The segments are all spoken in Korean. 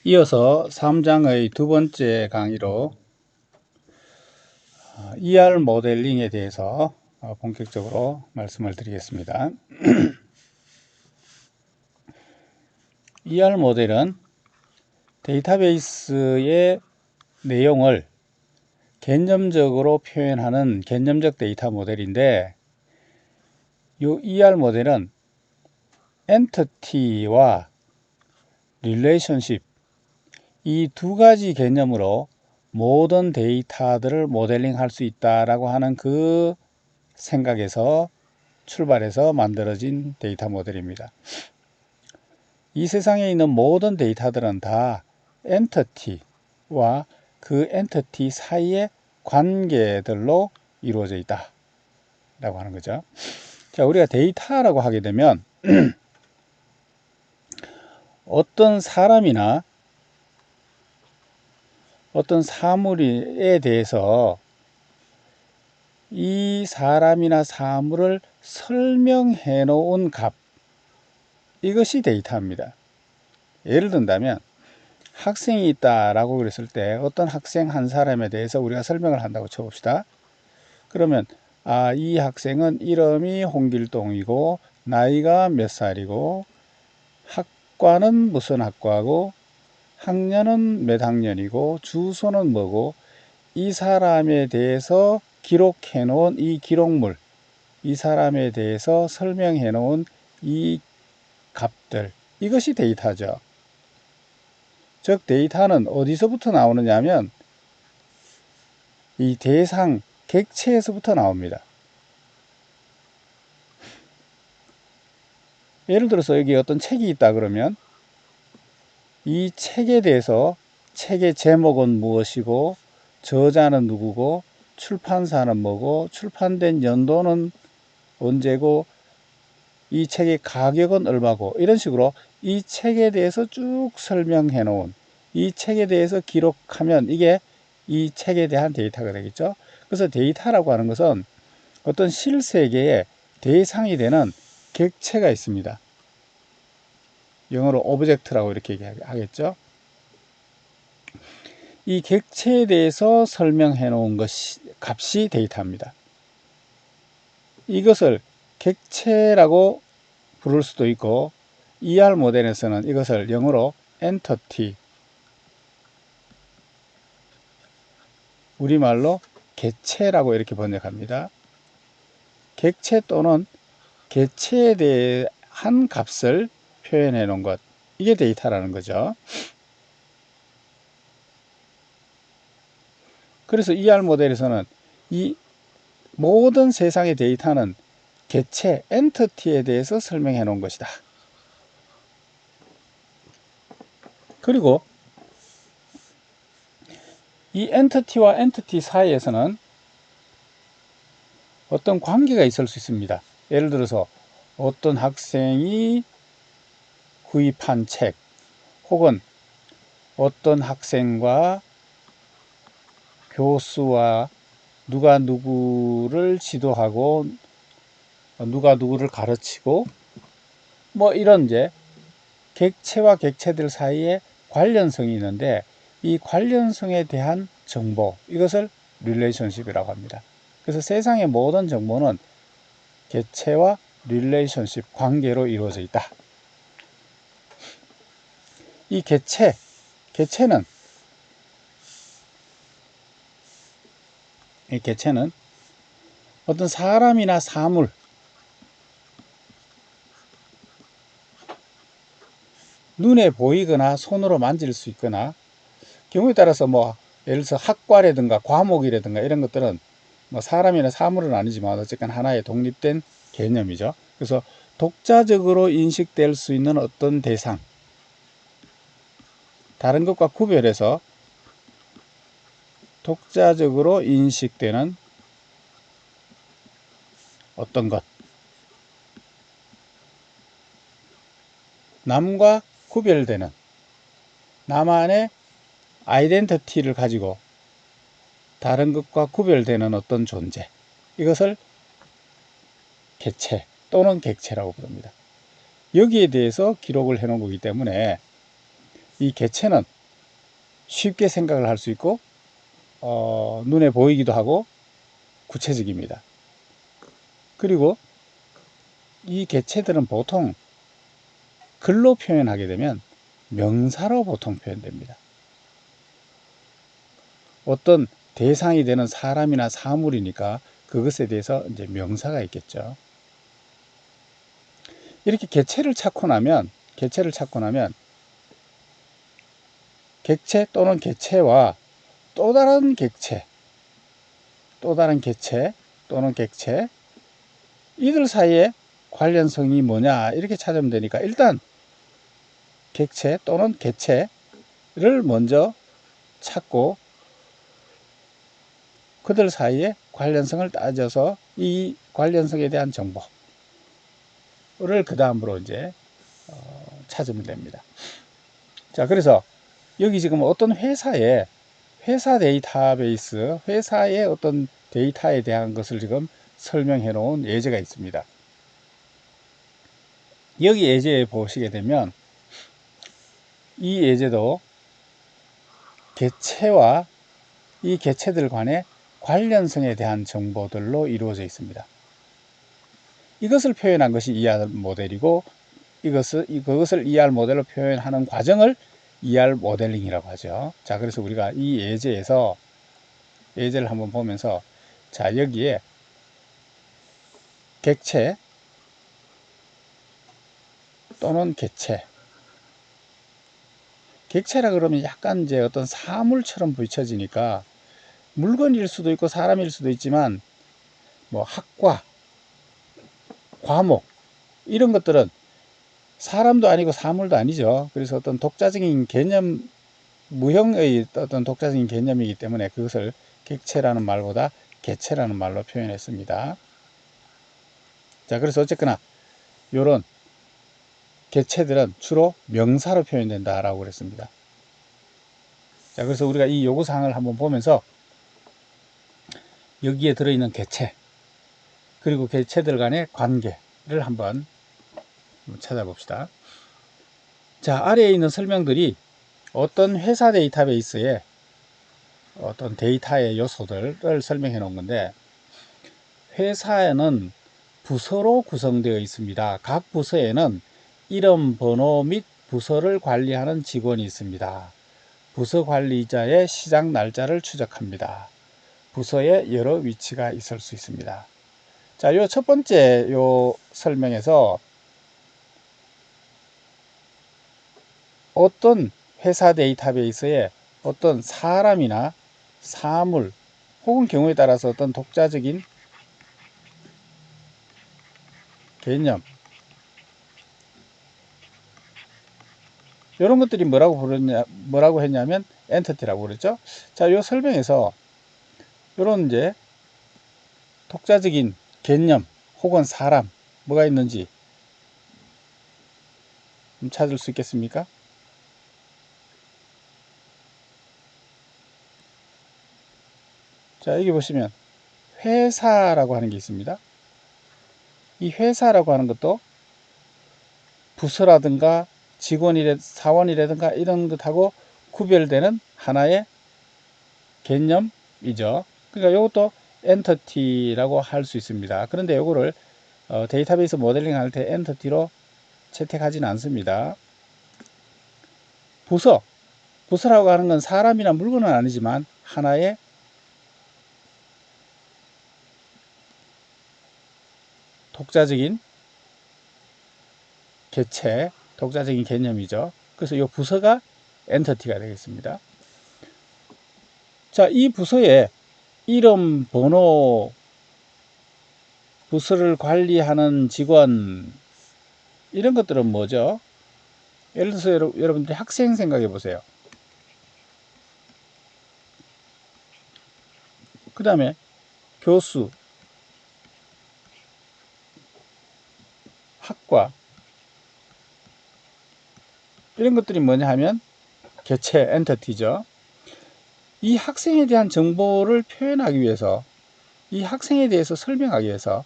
이어서 3장의 두 번째 강의로 ER 모델링에 대해서 본격적으로 말씀을 드리겠습니다. ER 모델은 데이터베이스의 내용을 개념적으로 표현하는 개념적 데이터 모델인데, 이 ER 모델은 엔티티와 릴레이션십, 이 두 가지 개념으로 모든 데이터들을 모델링 할 수 있다라고 하는 그 생각에서 출발해서 만들어진 데이터 모델입니다. 이 세상에 있는 모든 데이터들은 다 엔티티와 그 엔티티 사이의 관계들로 이루어져 있다 라고 하는 거죠. 자, 우리가 데이터라고 하게 되면 어떤 사람이나 어떤 사물에 대해서 이 사람이나 사물을 설명해 놓은 값, 이것이 데이터입니다. 예를 든다면 학생이 있다라고 그랬을 때 어떤 학생 한 사람에 대해서 우리가 설명을 한다고 쳐봅시다. 그러면 이 학생은 이름이 홍길동이고 나이가 몇 살이고 학과는 무슨 학과고 학년은 몇 학년이고 주소는 뭐고, 이 사람에 대해서 기록해 놓은 이 기록물, 이 사람에 대해서 설명해 놓은 이 값들, 이것이 데이터죠. 즉 데이터는 어디서부터 나오느냐 하면 이 대상 객체에서부터 나옵니다. 예를 들어서 여기 어떤 책이 있다 그러면 이 책에 대해서 책의 제목은 무엇이고 저자는 누구고 출판사는 뭐고 출판된 연도는 언제고 이 책의 가격은 얼마고, 이런 식으로 이 책에 대해서 쭉 설명해 놓은, 이 책에 대해서 기록하면 이게 이 책에 대한 데이터가 되겠죠. 그래서 데이터라고 하는 것은 어떤 실세계의 대상이 되는 객체가 있습니다. 영어로 오브젝트라고 이렇게 얘기하겠죠. 이 객체에 대해서 설명해 놓은 것이 값이 데이터입니다. 이것을 객체라고 부를 수도 있고, ER 모델에서는 이것을 영어로 엔티티, 우리말로 객체라고 이렇게 번역합니다. 객체 또는 객체에 대한 값을 표현해 놓은 것, 이게 데이터라는 거죠. 그래서 ER 모델에서는 이 모든 세상의 데이터는 객체, 엔티티에 대해서 설명해 놓은 것이다. 그리고 이 엔티티와 엔티티 사이에서는 어떤 관계가 있을 수 있습니다. 예를 들어서 어떤 학생이 구입한 책, 혹은 어떤 학생과 교수와 누가 누구를 지도하고 누가 누구를 가르치고 뭐 이런 이제 객체와 객체들 사이에 관련성이 있는데, 이 관련성에 대한 정보, 이것을 릴레이션십이라고 합니다. 그래서 세상의 모든 정보는 객체와 릴레이션십, 관계로 이루어져 있다. 이 객체는 어떤 사람이나 사물, 눈에 보이거나 손으로 만질 수 있거나, 경우에 따라서 뭐 예를 들어서 학과라든가 과목이라든가 이런 것들은 뭐 사람이나 사물은 아니지만 어쨌든 하나의 독립된 개념이죠. 그래서 독자적으로 인식될 수 있는 어떤 대상, 다른 것과 구별해서 독자적으로 인식되는 어떤 것, 남과 구별되는, 나만의 아이덴티티를 가지고 다른 것과 구별되는 어떤 존재, 이것을 객체 또는 객체라고 부릅니다. 여기에 대해서 기록을 해 놓은 거기 때문에 이 개체는 쉽게 생각을 할 수 있고 눈에 보이기도 하고 구체적입니다. 그리고 이 개체들은 보통 글로 표현하게 되면 명사로 보통 표현됩니다. 어떤 대상이 되는 사람이나 사물이니까 그것에 대해서 이제 명사가 있겠죠. 이렇게 개체를 찾고 나면 객체 또는 개체와 또 다른 객체 또는 객체 이들 사이에 관련성이 뭐냐 이렇게 찾으면 되니까 일단 객체 또는 개체를 먼저 찾고 그들 사이에 관련성을 따져서 이 관련성에 대한 정보를 그 다음으로 이제 찾으면 됩니다. 자, 그래서 여기 지금 어떤 회사 데이터베이스, 회사의 어떤 데이터에 대한 것을 지금 설명해 놓은 예제가 있습니다. 여기 예제에 보시게 되면 이 예제도 개체와 이 개체들 간의 관련성에 대한 정보들로 이루어져 있습니다. 이것을 표현한 것이 ER 모델이고 그것을 ER 모델로 표현하는 과정을 ER 모델링이라고 하죠. 자, 그래서 우리가 이 예제를 한번 보면서 자, 여기에 객체 또는 개체 객체라 그러면 약간 이제 어떤 사물처럼 비춰지니까 물건일 수도 있고 사람일 수도 있지만 뭐 학과, 과목 이런 것들은 사람도 아니고 사물도 아니죠. 그래서 어떤 독자적인 개념, 무형의 어떤 독자적인 개념이기 때문에 그것을 객체라는 말보다 개체라는 말로 표현했습니다. 자, 그래서 어쨌거나 이런 개체들은 주로 명사로 표현된다라고 그랬습니다. 자, 그래서 우리가 이 요구사항을 한번 보면서 여기에 들어있는 개체 그리고 개체들 간의 관계를 한번 찾아봅시다. 자, 아래에 있는 설명들이 어떤 회사 데이터베이스의 어떤 데이터의 요소들을 설명해 놓은 건데 회사에는 부서로 구성되어 있습니다. 각 부서에는 이름, 번호 및 부서를 관리하는 직원이 있습니다. 부서 관리자의 시작 날짜를 추적합니다. 부서에 여러 위치가 있을 수 있습니다. 자, 요 첫 번째 요 설명에서 어떤 회사 데이터베이스에 어떤 사람이나 사물 혹은 경우에 따라서 어떤 독자적인 개념 이런 것들이 뭐라고 했냐면 엔티티라고 그랬죠. 자, 요 설명에서 이런 이제 독자적인 개념 혹은 사람 뭐가 있는지 찾을 수 있겠습니까? 자, 여기 보시면 회사라고 하는 게 있습니다. 이 회사라고 하는 것도 부서라든가 사원이라든가 이런 것하고 구별되는 하나의 개념이죠. 그러니까 이것도 엔터티라고 할 수 있습니다. 그런데 이거를 데이터베이스 모델링 할 때 엔터티로 채택하지는 않습니다. 부서라고 하는 건 사람이나 물건은 아니지만 하나의 독자적인 개체, 독자적인 개념이죠. 그래서 이 부서가 엔터티가 되겠습니다. 자, 이 부서에 이름, 번호, 부서를 관리하는 직원 이런 것들은 뭐죠? 예를 들어서 여러분들이 학생 생각해 보세요. 그 다음에 교수, 학과 이런 것들이 뭐냐 하면 개체, 엔터티죠. 이 학생에 대한 정보를 표현하기 위해서 이 학생에 대해서 설명하기 위해서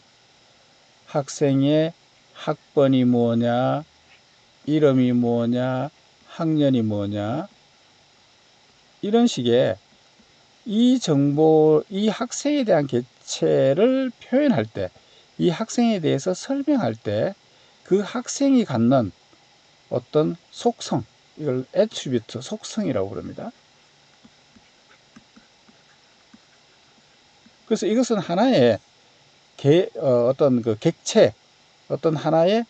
학생의 학번이 뭐냐, 이름이 뭐냐, 학년이 뭐냐, 이런 식의 이 정보, 이 학생에 대한 개체를 표현할 때, 이 학생에 대해서 설명할 때 그 학생이 갖는 어떤 속성, 이걸 애트리뷰트, 속성이라고 부릅니다. 그래서 이것은 하나의 어떤 그 객체, 어떤 하나의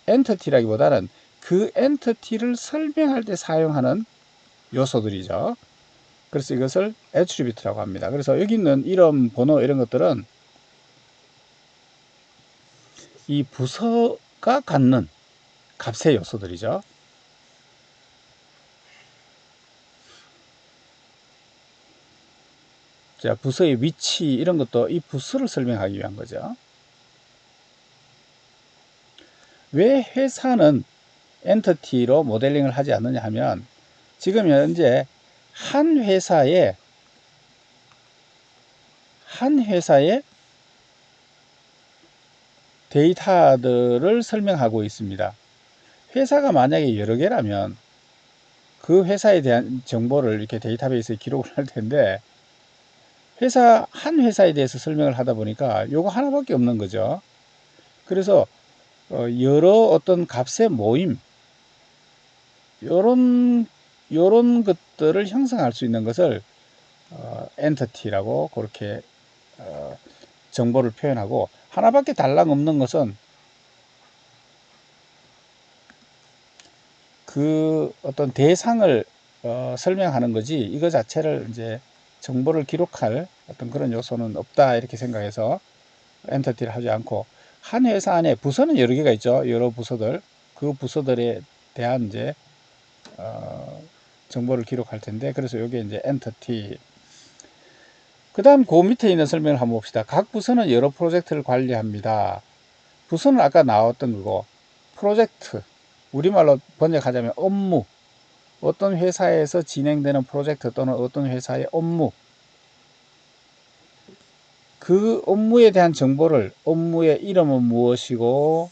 엔티티라기보다는 그 엔티티를 설명할 때 사용하는 요소들이죠. 그래서 이것을 애트리뷰트라고 합니다. 그래서 여기 있는 이름, 번호 이런 것들은 이 부서가 갖는 값의 요소들이죠. 자, 부서의 위치 이런 것도 이 부서를 설명하기 위한 거죠. 왜 회사는 엔티티로 모델링을 하지 않느냐 하면 지금 현재 한 회사의 데이터들을 설명하고 있습니다. 회사가 만약에 여러 개라면 그 회사에 대한 정보를 이렇게 데이터베이스에 기록을 할 텐데 한 회사에 대해서 설명을 하다 보니까 요거 하나밖에 없는 거죠. 그래서 여러 어떤 값의 모임 요런 것들을 형성할 수 있는 것을 엔티티라고 그렇게 정보를 표현하고, 하나밖에 달랑 없는 것은 그 어떤 대상을 설명하는 거지 이거 자체를 이제 정보를 기록할 어떤 그런 요소는 없다 이렇게 생각해서 엔티티를 하지 않고, 한 회사 안에 부서는 여러 개가 있죠. 여러 부서들, 그 부서들에 대한 이제 정보를 기록할 텐데, 그래서 이게 이제 엔티티. 그 다음 그 밑에 있는 설명을 한번 봅시다. 각 부서는 여러 프로젝트를 관리합니다. 부서는 아까 나왔던 거고, 프로젝트, 우리말로 번역하자면 업무, 어떤 회사에서 진행되는 프로젝트 또는 어떤 회사의 업무, 그 업무에 대한 정보를, 업무의 이름은 무엇이고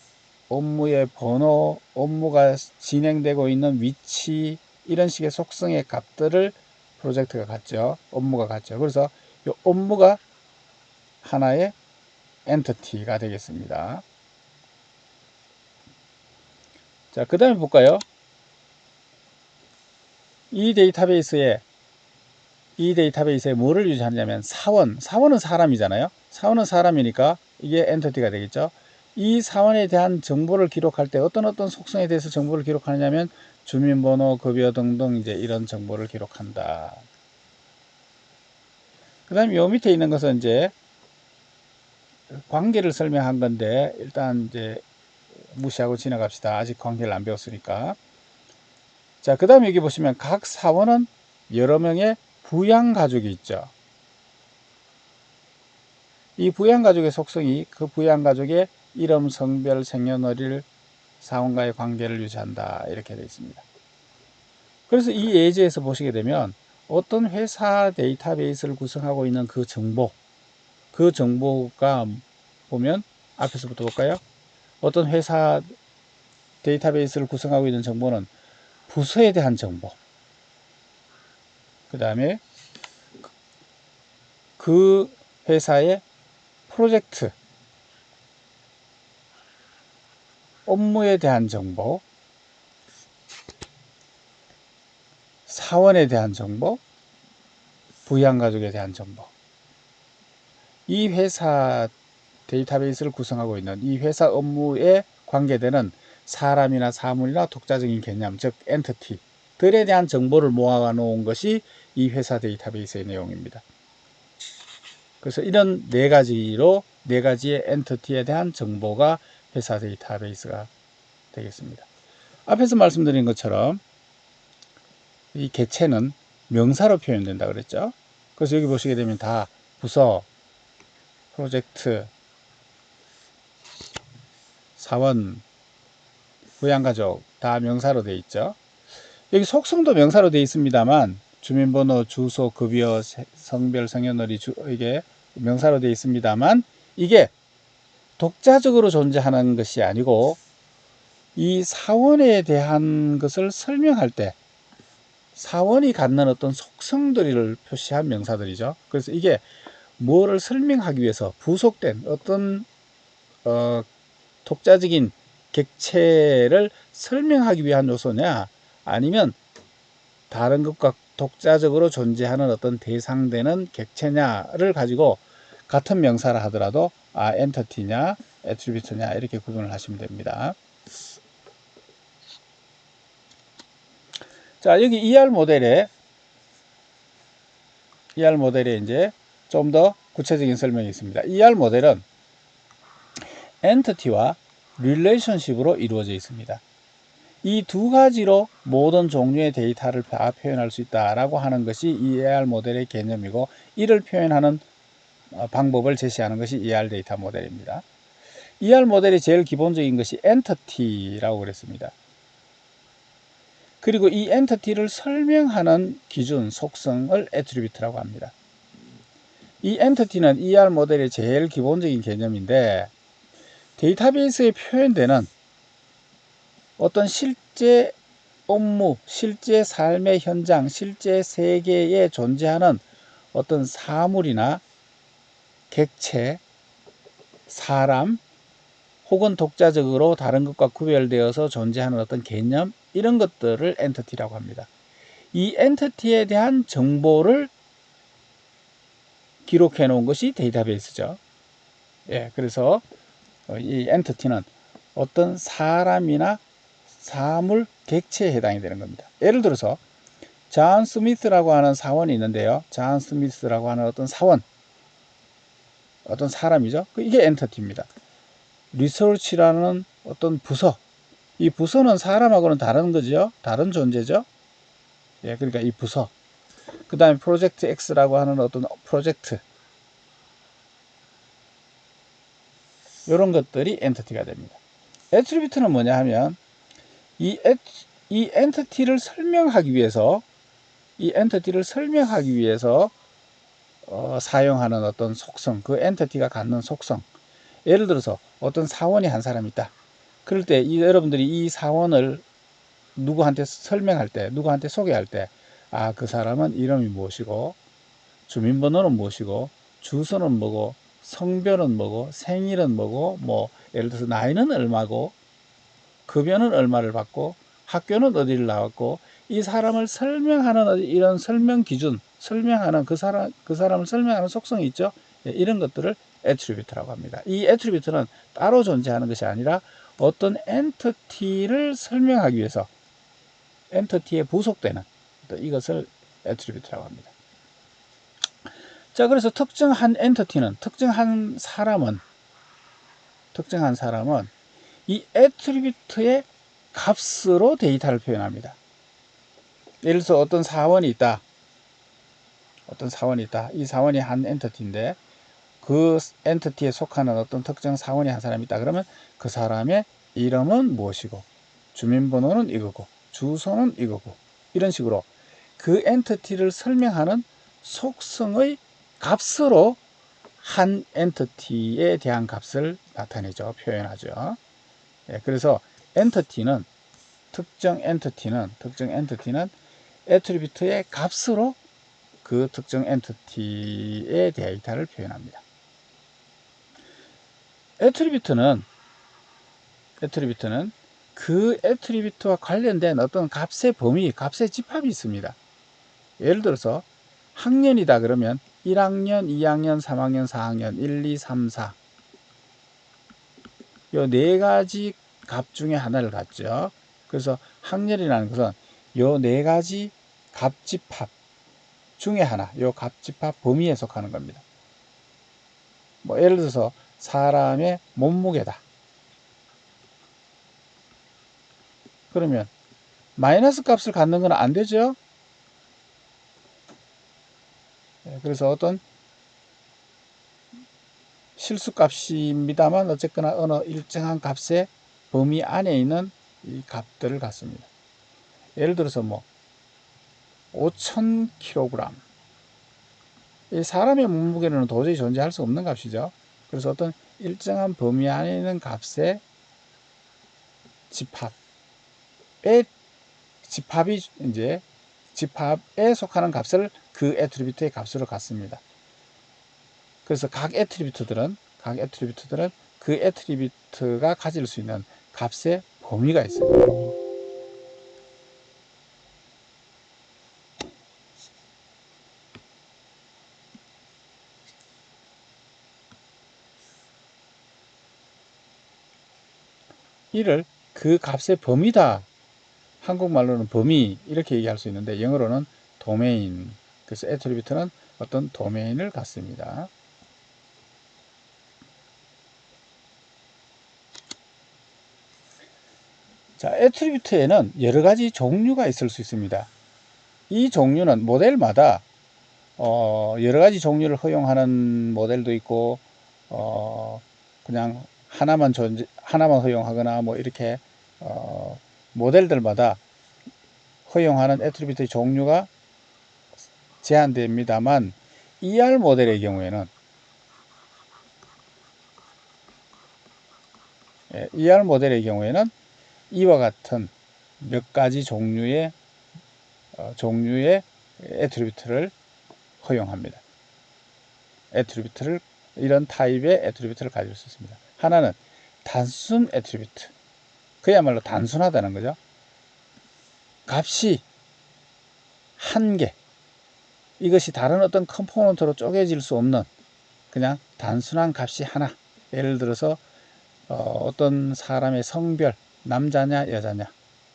업무의 번호, 업무가 진행되고 있는 위치, 이런 식의 속성의 값들을 프로젝트가 갖죠. 업무가 갖죠. 그래서 이 업무가 하나의 엔티티가 되겠습니다. 자, 그 다음에 볼까요? 이 데이터베이스에 뭐를 유지하냐면 사원은 사람이잖아요. 사원은 사람이니까 이게 엔티티가 되겠죠. 이 사원에 대한 정보를 기록할 때 어떤 속성에 대해서 정보를 기록하냐면 주민번호, 급여 등등 이제 이런 정보를 기록한다. 그 다음에 요 밑에 있는 것은 이제 관계를 설명한 건데 일단 이제 무시하고 지나갑시다. 아직 관계를 안 배웠으니까. 자, 그 다음에 여기 보시면 각 사원은 여러 명의 부양가족이 있죠. 이 부양가족의 속성이 그 부양가족의 이름, 성별, 생년월일, 사원과의 관계를 유지한다 이렇게 되어 있습니다. 그래서 이 예제에서 보시게 되면 어떤 회사 데이터베이스를 구성하고 있는 그 정보가 보면 앞에서부터 볼까요? 어떤 회사 데이터베이스를 구성하고 있는 정보는 부서에 대한 정보, 그 다음에 그 회사의 프로젝트, 업무에 대한 정보, 사원에 대한 정보, 부양가족에 대한 정보. 이 회사 데이터베이스를 구성하고 있는 이 회사 업무에 관계되는 사람이나 사물이나 독자적인 개념, 즉 엔티티들에 대한 정보를 모아 놓은 것이 이 회사 데이터베이스의 내용입니다. 그래서 이런 네 가지의 엔티티에 대한 정보가 회사 데이터베이스가 되겠습니다. 앞에서 말씀드린 것처럼 이 개체는 명사로 표현된다 그랬죠. 그래서 여기 보시게 되면 다 부서, 프로젝트, 사원, 부양가족 다 명사로 되어 있죠. 여기 속성도 명사로 되어 있습니다만 주민번호, 주소, 급여, 성별, 생년월일 이게 명사로 되어 있습니다만 이게 독자적으로 존재하는 것이 아니고 이 사원에 대한 것을 설명할 때 사원이 갖는 어떤 속성들을 표시한 명사들이죠. 그래서 이게 뭐를 설명하기 위해서 부속된 어떤 독자적인 객체를 설명하기 위한 요소냐, 아니면 다른 것과 독자적으로 존재하는 어떤 대상되는 객체냐를 가지고 같은 명사를 하더라도 엔터티냐 애트리뷰트냐 이렇게 구분을 하시면 됩니다. 자, 여기 ER 모델에 이제 좀 더 구체적인 설명이 있습니다. ER 모델은 엔티티와 릴레이션십으로 이루어져 있습니다. 이 두 가지로 모든 종류의 데이터를 다 표현할 수 있다라고 하는 것이 ER 모델의 개념이고, 이를 표현하는 방법을 제시하는 것이 ER 데이터 모델입니다. ER 모델의 제일 기본적인 것이 엔티티라고 그랬습니다. 그리고 이 엔티티를 설명하는 기준, 속성을 애트리뷰트라고 합니다. 이 엔티티는 ER 모델의 제일 기본적인 개념인데, 데이터베이스에 표현되는 어떤 실제 업무, 실제 삶의 현장, 실제 세계에 존재하는 어떤 사물이나 객체, 사람, 혹은 독자적으로 다른 것과 구별되어서 존재하는 어떤 개념, 이런 것들을 엔티티라고 합니다. 이 엔티티에 대한 정보를 기록해 놓은 것이 데이터베이스죠. 예, 그래서 이 엔티티는 어떤 사람이나 사물, 객체에 해당이 되는 겁니다. 예를 들어서 존 스미스라고 하는 사원이 있는데요. 존 스미스라고 하는 어떤 사원, 어떤 사람이죠. 이게 엔티티입니다. 리서치라는 어떤 부서, 이 부서는 사람하고는 다른 거죠. 다른 존재죠. 예, 그러니까 이 부서. 그 다음에 프로젝트 X라고 하는 어떤 프로젝트, 이런 것들이 엔티티가 됩니다. 애트리뷰트는 뭐냐 하면 이 엔티티를 설명하기 위해서 사용하는 어떤 속성, 그 엔티티가 갖는 속성. 예를 들어서 어떤 사원이 한 사람이 있다. 그럴 때 여러분들이 이 사원을 누구한테 설명할 때, 누구한테 소개할 때, 그 사람은 이름이 무엇이고, 주민번호는 무엇이고, 주소는 뭐고, 성별은 뭐고, 생일은 뭐고, 예를 들어서 나이는 얼마고, 급여는 얼마를 받고, 학교는 어디를 나왔고, 이 사람을 설명하는 이런 설명 기준, 설명하는 그 사람을 설명하는 속성이 있죠. 예, 이런 것들을 애트리뷰트라고 합니다. 이 애트리뷰트는 따로 존재하는 것이 아니라 어떤 엔티티를 설명하기 위해서 엔티티에 부속되는 이것을 애트리뷰트라고 합니다. 자, 그래서 특정한 엔티티는, 특정한 사람은 이 애트리뷰트의 값으로 데이터를 표현합니다. 예를 들어서 어떤 사원이 있다. 이 사원이 한 엔티티인데 그 엔티티에 속하는 어떤 특정 사원이 한 사람이 있다. 그러면 그 사람의 이름은 무엇이고, 주민번호는 이거고, 주소는 이거고, 이런 식으로 그 엔티티를 설명하는 속성의 값으로 한 엔티티에 대한 값을 나타내죠. 표현하죠. 예, 그래서 특정 엔티티는 애트리뷰트의 값으로 그 특정 엔티티의 데이터를 표현합니다. 애트리뷰트는 그 애트리뷰트와 관련된 어떤 값의 범위, 값의 집합이 있습니다. 예를 들어서 학년이다 그러면 1학년, 2학년, 3학년, 4학년, 1, 2, 3, 4 요 네 가지 값 중에 하나를 갖죠. 그래서 학년이라는 것은 요 네 가지 값집합 중에 하나, 요 값집합 범위에 속하는 겁니다. 예를 들어서 사람의 몸무게다. 그러면 마이너스 값을 갖는 건 안 되죠. 그래서 어떤 실수값입니다만 어쨌거나 어느 일정한 값의 범위 안에 있는 이 값들을 갖습니다. 예를 들어서 5,000kg. 이 사람의 몸무게는 도저히 존재할 수 없는 값이죠. 그래서 어떤 일정한 범위 안에 있는 값의 집합에 집합이 이제 집합에 속하는 값을 그 애트리뷰트의 값으로 갖습니다. 그래서 각 애트리뷰트들은 그 애트리뷰트가 가질 수 있는 값의 범위가 있어요. 이를 그 값의 범위다. 한국말로는 범위 이렇게 얘기할 수 있는데 영어로는 도메인. 그래서 애트리뷰트는 어떤 도메인을 갖습니다. 자, 애트리뷰트에는 여러 가지 종류가 있을 수 있습니다. 이 종류는 모델마다 여러 가지 종류를 허용하는 모델도 있고 그냥 하나만 허용하거나 뭐 이렇게 모델들마다 허용하는 애트리뷰트의 종류가 제한됩니다만 ER 모델의 경우에는 이와 같은 몇 가지 종류의 애트리뷰트를 허용합니다. 이런 타입의 애트리뷰트를 가질 수 있습니다. 하나는 단순 애트리뷰트. 그야말로 단순하다는 거죠. 값이 한 개. 이것이 다른 어떤 컴포넌트로 쪼개질 수 없는 그냥 단순한 값이 하나. 예를 들어서 어떤 사람의 성별, 남자냐 여자냐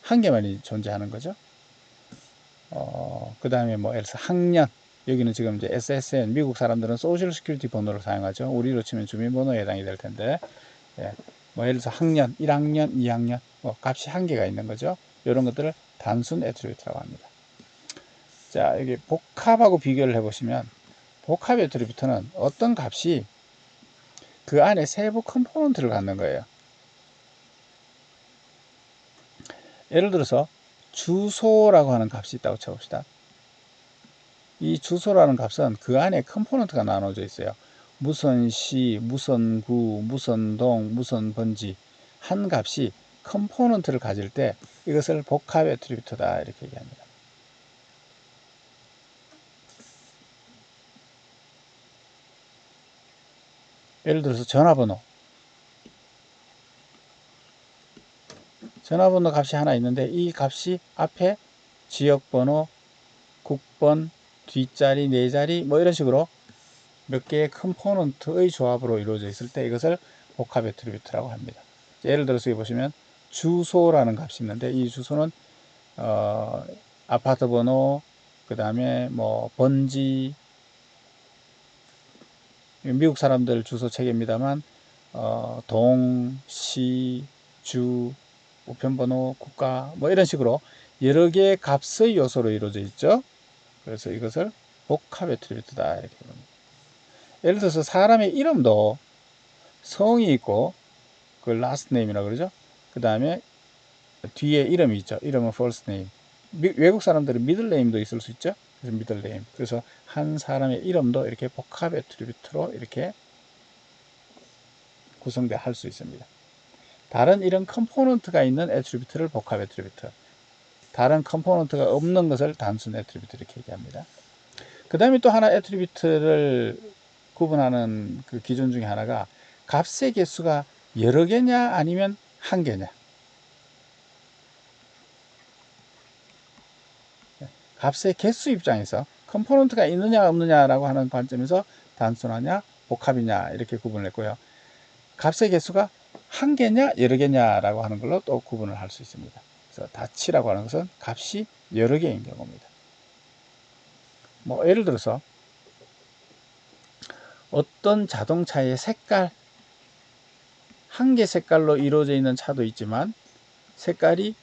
한 개만이 존재하는 거죠. 그 다음에 뭐 예를 들어서 학년, 여기는 지금 이제 SSN, 미국 사람들은 소셜 시큐리티 번호를 사용하죠. 우리로 치면 주민번호에 해당이 될 텐데, 예, 뭐 예를 들어서 학년, 1학년, 2학년, 뭐 값이 한 개가 있는 거죠. 이런 것들을 단순 애트리뷰트라고 합니다. 자, 여기 복합하고 비교를 해보시면, 복합 애트리뷰트는 어떤 값이 그 안에 세부 컴포넌트를 갖는 거예요. 예를 들어서 주소라고 하는 값이 있다고 쳐봅시다. 이 주소라는 값은 그 안에 컴포넌트가 나눠져 있어요. 무슨 시, 무슨 구, 무슨 동, 무슨 번지 한 값이 컴포넌트를 가질 때 이것을 복합 애트리뷰트다 이렇게 얘기합니다. 예를 들어서 전화번호 값이 하나 있는데 이 값이 앞에 지역번호, 국번, 뒷자리, 네 자리 뭐 이런 식으로 몇 개의 컴포넌트의 조합으로 이루어져 있을 때 이것을 복합 애트리뷰트라고 합니다. 예를 들어서 여기 보시면 주소라는 값이 있는데 이 주소는 아파트 번호, 그 다음에 뭐 번지, 미국 사람들 주소 체계입니다만 동, 시, 주, 우편번호, 국가 뭐 이런 식으로 여러 개의 값의 요소로 이루어져 있죠. 그래서 이것을 복합 애트리뷰트다 이렇게 봅니다. 예를 들어서 사람의 이름도 성이 있고 그 last name이라고 그러죠. 그 다음에 뒤에 이름이 있죠. 이름은 first name. 외국 사람들은 middle name도 있을 수 있죠. 그래서 middle name. 그래서 한 사람의 이름도 이렇게 복합 애트리뷰트로 이렇게 구성돼 할 수 있습니다. 다른 이런 컴포넌트가 있는 애트리뷰트를 복합 애트리뷰트, 다른 컴포넌트가 없는 것을 단순 애트리뷰트 이렇게 얘기합니다. 그 다음에 또 하나 애트리뷰트를 구분하는 그 기준 중에 하나가 값의 개수가 여러 개냐 아니면 한 개냐. 값의 개수 입장에서 컴포넌트가 있느냐 없느냐라고 하는 관점에서 단순하냐 복합이냐 이렇게 구분을 했고요. 값의 개수가 한 개냐 여러 개냐라고 하는 걸로 또 구분을 할 수 있습니다. 그래서 다치라고 하는 것은 값이 여러 개인 경우입니다. 뭐 예를 들어서 어떤 자동차의 색깔, 한 개 색깔로 이루어져 있는 차도 있지만 색깔이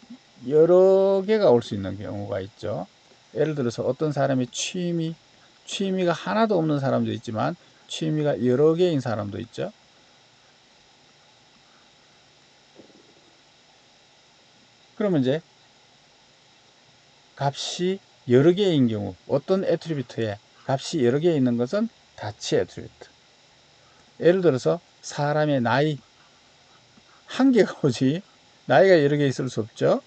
여러 개가 올 수 있는 경우가 있죠. 예를 들어서 어떤 사람의 취미가 하나도 없는 사람도 있지만 취미가 여러 개인 사람도 있죠. 그러면 이제 값이 여러 개인 경우, 어떤 애트리뷰트에 값이 여러 개 있는 것은 다치 애트리뷰트. 예를 들어서 사람의 나이 한 개가 오지 나이가 여러 개 있을 수 없죠.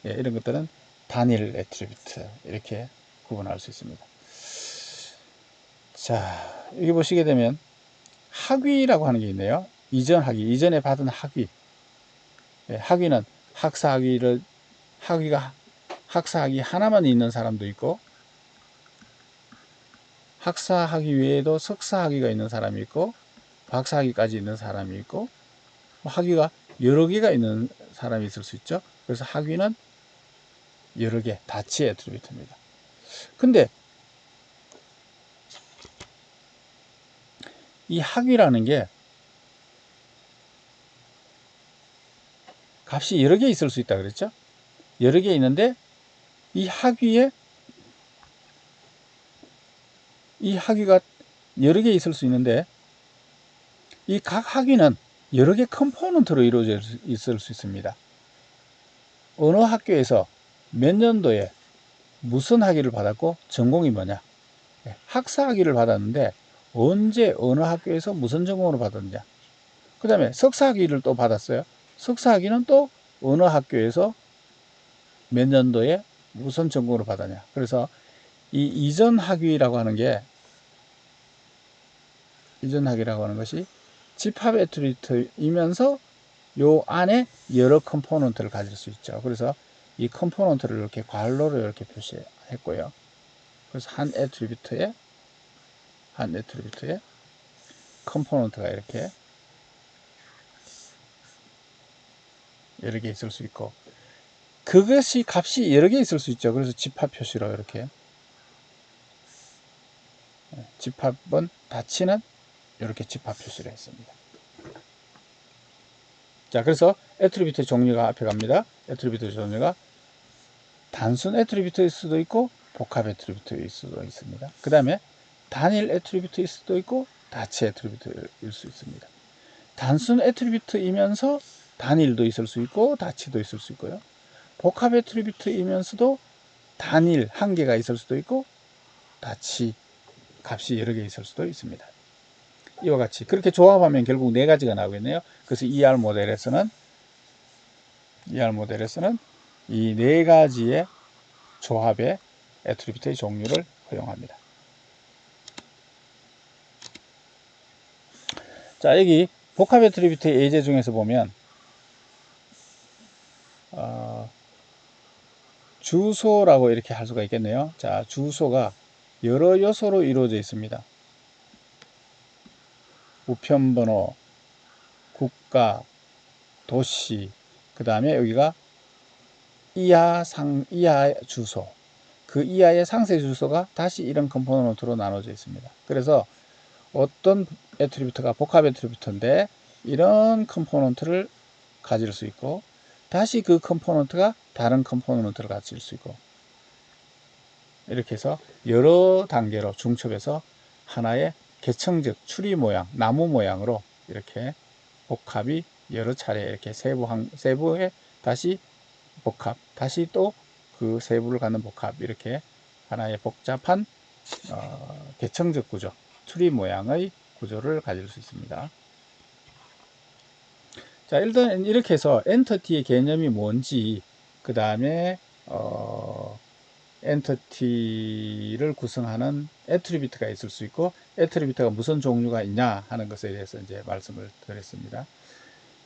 예, 이런 것들은 단일 애트리뷰트 이렇게 구분할 수 있습니다. 자, 여기 보시게 되면 학위라고 하는 게 있네요. 이전 학위, 이전에 받은 학위. 예, 학위는 학위가 학사학위 하나만 있는 사람도 있고, 학사학위 외에도 석사학위가 있는 사람이 있고, 박사학위까지 있는 사람이 있고, 학위가 여러 개가 있는 사람이 있을 수 있죠. 그래서 학위는 여러 개, 다치 애트리뷰트입니다. 근데 이 학위라는 게 값이 여러 개 있을 수 있다 그랬죠. 여러 개 있는데 이 학위가 여러 개 있을 수 있는데 이 각 학위는 여러 개 컴포넌트로 이루어져 있을 수 있습니다. 어느 학교에서 몇 년도에 무슨 학위를 받았고 전공이 뭐냐. 학사 학위를 받았는데 언제 어느 학교에서 무슨 전공으로 받았느냐. 그 다음에 석사 학위를 또 받았어요. 석사 학위는 또 어느 학교에서 몇 년도에 무슨 전공으로 받았냐. 그래서 이 이전 학위라고 하는 것이 집합 애트리뷰트이면서 요 안에 여러 컴포넌트를 가질 수 있죠. 그래서 이 컴포넌트를 이렇게 괄호로 이렇게 표시했고요. 그래서 한 애트리뷰트에 컴포넌트가 이렇게 여러 개 있을 수 있고, 그것이 값이 여러 개 있을 수 있죠. 그래서 집합 표시로 이렇게, 집합은 다치는 이렇게 집합 표시를 했습니다. 자, 그래서 애트리뷰트 종류가 앞에 갑니다. 애트리뷰트 종류가 단순 애트리뷰트일 수도 있고 복합 애트리뷰트일 수도 있습니다. 그 다음에 단일 애트리뷰트일 수도 있고 다치 애트리뷰트일 수 있습니다. 단순 애트리뷰트이면서 단일도 있을 수 있고 다치도 있을 수 있고요. 복합 애트리뷰트이면서도 단일 한 개가 있을 수도 있고 다치 값이 여러 개 있을 수도 있습니다. 이와 같이 그렇게 조합하면 결국 네 가지가 나오겠네요. 그래서 ER 모델에서는 이 네 가지의 조합의 애트리뷰트의 종류를 허용합니다. 자, 여기 복합 애트리뷰트의 예제 중에서 보면 주소라고 이렇게 할 수가 있겠네요. 자, 주소가 여러 요소로 이루어져 있습니다. 우편번호, 국가, 도시, 그 다음에 여기가 이하 주소, 그 이하의 상세 주소가 다시 이런 컴포넌트로 나눠져 있습니다. 그래서 어떤 애트리뷰트가 복합 애트리뷰트인데 이런 컴포넌트를 가질 수 있고, 다시 그 컴포넌트가 다른 컴포넌트를 가질 수 있고, 이렇게 해서 여러 단계로 중첩해서 하나의 개청적 추리 모양, 나무 모양으로 이렇게 복합이 여러 차례 이렇게 세부에 다시 복합, 다시 또 그 세부를 갖는 복합, 이렇게 하나의 복잡한 개청적 구조, 추리 모양의 구조를 가질 수 있습니다. 자, 일단 이렇게 해서 엔터티의 개념이 뭔지, 그 다음에 엔터티를 구성하는 애트리뷰트가 있을 수 있고, 애트리뷰트가 무슨 종류가 있냐 하는 것에 대해서 이제 말씀을 드렸습니다.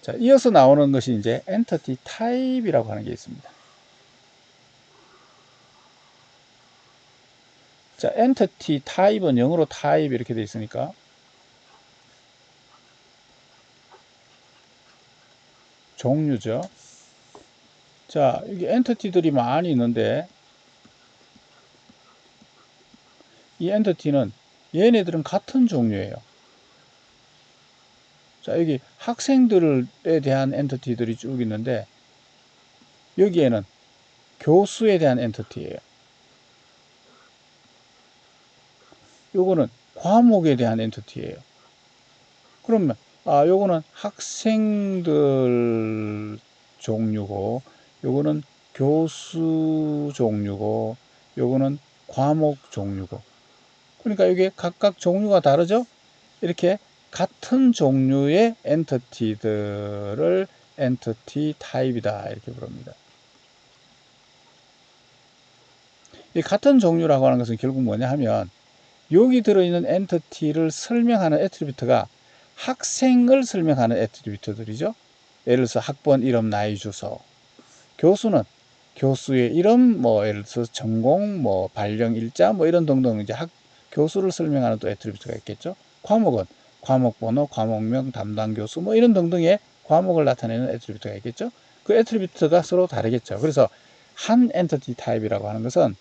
자, 이어서 나오는 것이 이제 엔터티 타입이라고 하는 게 있습니다. 자, 엔터티 타입은 영어로 타입 이렇게 되어 있으니까 종류죠. 자, 여기 엔터티들이 많이 있는데 이 엔터티는 얘네들은 같은 종류예요. 자, 여기 학생들에 대한 엔터티들이 쭉 있는데 여기에는 교수에 대한 엔터티예요. 요거는 과목에 대한 엔터티예요. 그러면 요거는 학생들 종류고, 요거는 교수 종류고, 요거는 과목 종류고. 그러니까 이게 각각 종류가 다르죠? 이렇게 같은 종류의 엔터티들을 엔티티 타입이다 이렇게 부릅니다. 이 같은 종류라고 하는 것은 결국 뭐냐 하면 여기 들어있는 엔티티를 설명하는 애트리뷰트가 학생을 설명하는 애트리뷰트들이죠. 예를 들어서 학번 이름, 나이, 주소. 교수는 교수의 이름, 뭐 예를 들어서 전공, 뭐 발령 일자, 뭐 이런 등등 이제 교수를 설명하는 또 애트리뷰트가 있겠죠. 과목은 과목 번호, 과목명, 담당 교수, 뭐 이런 등등의 과목을 나타내는 애트리뷰트가 있겠죠. 그 애트리뷰트가 서로 다르겠죠. 그래서 한 엔티티 타입이라고 하는 것은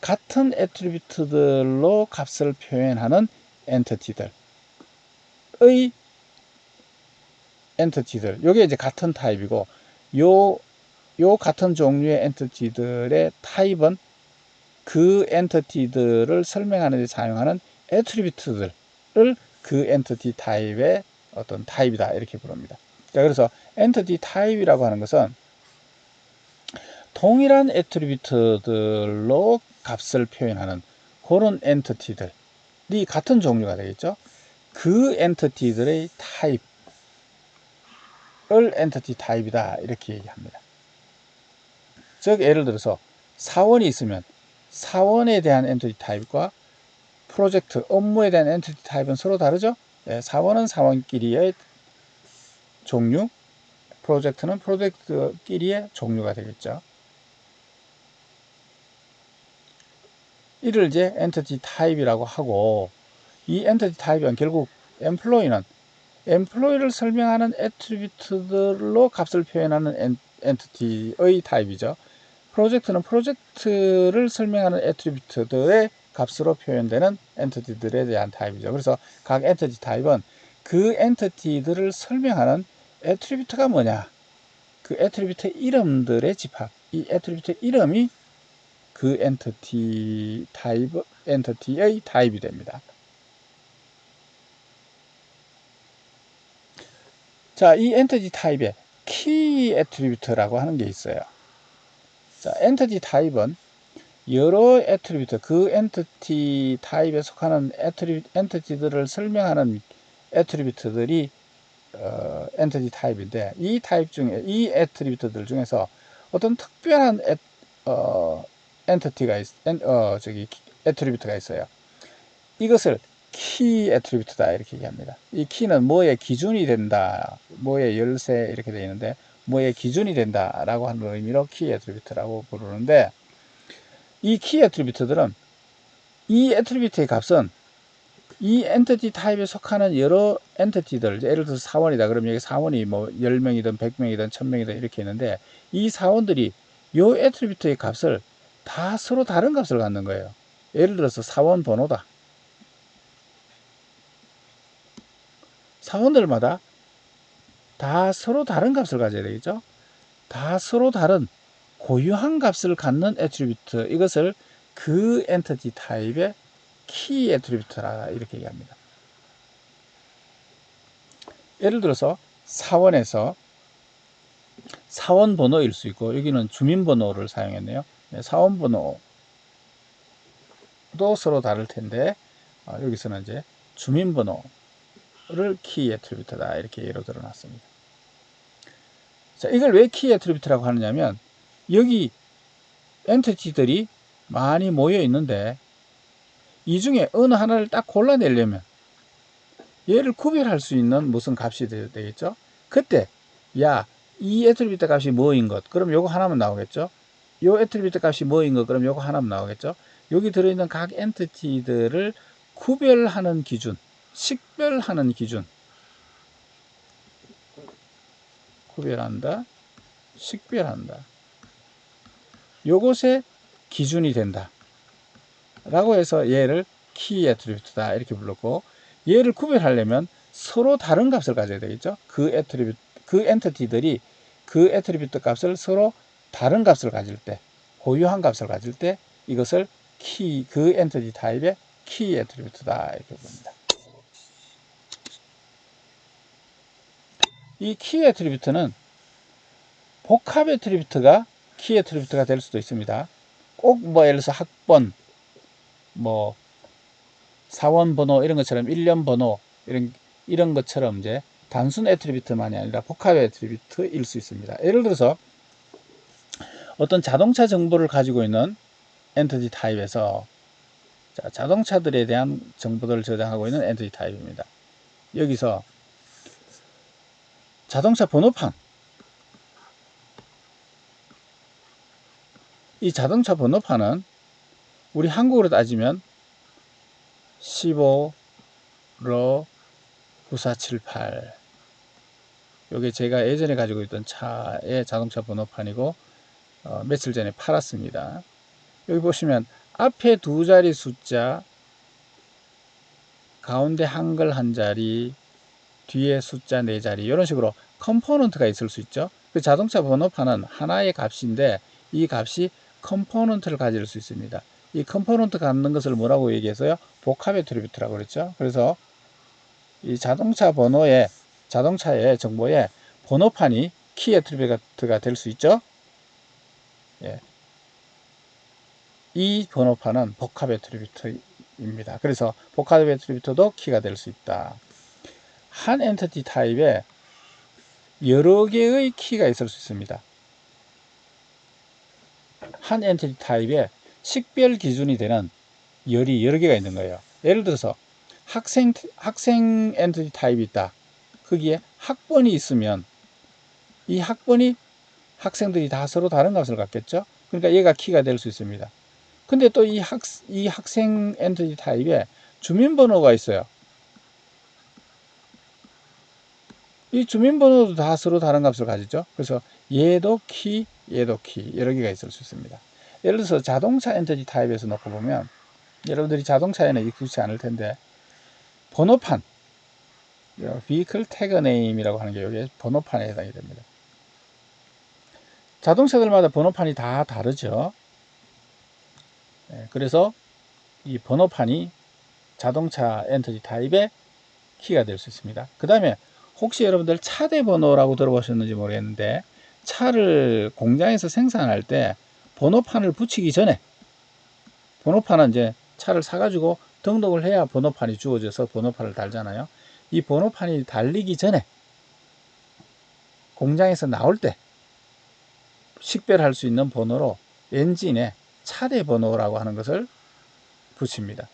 같은 애트리뷰트들로 값을 표현하는 엔티티들의 엔티티들. 요게 이제 같은 타입이고, 요 같은 종류의 엔티티들의 타입은 그 엔티티들을 설명하는 데 사용하는 애트리뷰트들을 그 엔티티 타입의 어떤 타입이다 이렇게 부릅니다. 자, 그래서 엔티티 타입이라고 하는 것은 동일한 애트리뷰트들로 값을 표현하는 그런 엔티티들이 같은 종류가 되겠죠. 그 엔티티들의 타입을 엔티티 타입이다 이렇게 얘기합니다. 즉 예를 들어서 사원이 있으면 사원에 대한 엔티티 타입과 프로젝트, 업무에 대한 엔티티 타입은 서로 다르죠. 예, 사원은 사원끼리의 종류, 프로젝트는 프로젝트끼리의 종류가 되겠죠. 이를 이제 엔티티 타입이라고 하고, 이 엔티티 타입은 결국 엠플로이를 설명하는 애트리뷰트들로 값을 표현하는 엔티티의 타입이죠. 프로젝트는 프로젝트를 설명하는 애트리뷰트들의 값으로 표현되는 엔티티들에 대한 타입이죠. 그래서 각 엔티티 타입은 그 엔티티들을 설명하는 애트리뷰트가 뭐냐, 그 애트리뷰트 이름들의 집합, 이 애트리뷰트 이름이 그 엔티티의 타입이 됩니다. 자, 이 엔티티 타입에 키 애트리뷰트라고 하는 게 있어요. 자, 엔티티 타입은 여러 애트리뷰트, 그 엔티티 타입에 속하는 엔티티들을 설명하는 애트리뷰트들이 엔티티 타입인데, 이 타입 중에, 이 애트리뷰트들 중에서 어떤 특별한 애트리뷰트가 있어요. 이것을 키 애트리뷰트다 이렇게 얘기합니다. 이 키는 뭐의 기준이 된다, 뭐의 열쇠 이렇게 되어 있는데, 뭐의 기준이 된다 라고 하는 의미로 키 애트리뷰트라고 부르는데, 이 키 애트리뷰트들은, 이 애트리뷰트의 값은 이 엔티티 타입에 속하는 여러 엔티티들, 예를 들어서 사원이다 그러면 여기 사원이 뭐 10명이든 100명이든 1000명이든 이렇게 있는데, 이 사원들이 요 애트리뷰트의 값을 다 서로 다른 값을 갖는 거예요. 예를 들어서 사원 번호다. 사원들마다 다 서로 다른 값을 가져야 되겠죠. 다 서로 다른 고유한 값을 갖는 애트리뷰트, 이것을 그 엔티티 타입의 키 애트리뷰트라 이렇게 얘기합니다. 예를 들어서 사원에서 사원 번호일 수 있고, 여기는 주민번호를 사용했네요. 사원 번호도 서로 다를 텐데, 여기서는 이제 주민번호를 키 애트리뷰트다 이렇게 예로 들어놨습니다. 자, 이걸 왜 키 애트리뷰트라고 하느냐면, 여기 엔티티들이 많이 모여 있는데 이 중에 어느 하나를 딱 골라내려면 얘를 구별할 수 있는 무슨 값이 되겠죠. 그때 이 애트리뷰트 값이 뭐인 것, 그럼 요거 하나만 나오겠죠. 요 애트리뷰트 값이 뭐인 것, 그럼 요거 하나만 나오겠죠. 여기 들어있는 각 엔티티들을 구별하는 기준, 식별하는 기준, 구별한다, 식별한다, 요것의 기준이 된다 라고 해서 얘를 키 애트리뷰트다 이렇게 불렀고, 얘를 구별하려면 서로 다른 값을 가져야 되겠죠. 그 엔티티들이 그 애트리뷰트 값을 서로 다른 값을 가질 때, 고유한 값을 가질 때, 이것을 그 엔티티 타입의 키 애트리뷰트다 이렇게 부릅니다. 이 키 애트리뷰트는 복합 애트리뷰트가 키 애트리뷰트가 될 수도 있습니다. 꼭 뭐 예를 들어서 학번, 사원 번호 이런 것처럼 1년 번호 이런 것처럼 이제 단순 애트리뷰트만이 아니라 복합 애트리뷰트일 수 있습니다. 예를 들어서 어떤 자동차 정보를 가지고 있는 엔티티 타입에서 자동차들에 대한 정보들을 저장하고 있는 엔티티 타입입니다. 여기서 자동차 번호판, 이 자동차 번호판은 우리 한국으로 따지면 15러 9478, 이게 제가 예전에 가지고 있던 차의 자동차 번호판이고 며칠 전에 팔았습니다. 여기 보시면 앞에 두 자리 숫자, 가운데 한글 한 자리, 뒤에 숫자 네 자리, 이런 식으로 컴포넌트가 있을 수 있죠. 그 자동차 번호판은 하나의 값인데 이 값이 컴포넌트를 가질 수 있습니다. 이 컴포넌트 갖는 것을 뭐라고 얘기해서요? 복합 애트리뷰트라고 그랬죠. 그래서 이 자동차의 정보에 번호판이 키 애트리뷰트가 될 수 있죠. 예. 이 번호판은 복합 애트리뷰트입니다. 그래서 복합 애트리뷰트도 키가 될 수 있다. 한 엔티티 타입에 여러 개의 키가 있을 수 있습니다. 한 엔티티 타입에 식별 기준이 되는 열이 여러 개가 있는 거예요. 예를 들어서 학생 엔티티 타입이 있다. 거기에 학번이 있으면 이 학번이 학생들이 다 서로 다른 값을 갖겠죠. 그러니까 얘가 키가 될 수 있습니다. 근데 또 이 학생 엔티티 타입에 주민번호가 있어요. 이 주민번호도 다 서로 다른 값을 가지죠. 그래서 얘도 키, 얘도 키, 여러 개가 있을 수 있습니다. 예를 들어서 자동차 엔티티 타입에서 놓고 보면 여러분들이 자동차에는 익숙치 않을 텐데 번호판, vehicle tag name이라고 하는 게 여기 번호판에 해당이 됩니다. 자동차들마다 번호판이 다 다르죠. 그래서 이 번호판이 자동차 엔티티 타입의 키가 될 수 있습니다. 그 다음에 혹시 여러분들 차대 번호라고 들어보셨는지 모르겠는데 차를 공장에서 생산할 때 번호판을 붙이기 전에, 번호판은 이제 차를 사가지고 등록을 해야 번호판이 주어져서 번호판을 달잖아요. 이 번호판이 달리기 전에 공장에서 나올 때 식별할 수 있는 번호로 엔진에 차대 번호라고 하는 것을 붙입니다.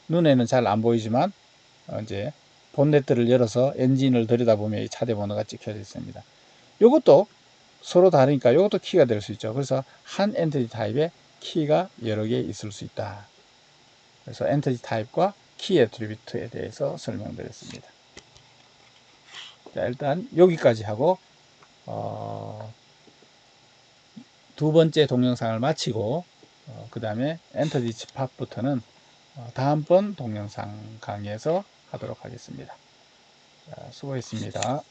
눈에는 잘 안 보이지만 이제 본네트를 열어서 엔진을 들여다보면 이 차대 번호가 찍혀져 있습니다. 이것도 서로 다르니까 이것도 키가 될 수 있죠. 그래서 한 엔티티 타입에 키가 여러 개 있을 수 있다. 그래서 엔티티 타입과 키 애트리뷰트에 대해서 설명드렸습니다. 자, 일단 여기까지 하고 두 번째 동영상을 마치고 그 다음에 엔티티 집합부터는 다음번 동영상 강의에서 하도록 하겠습니다. 자, 수고했습니다.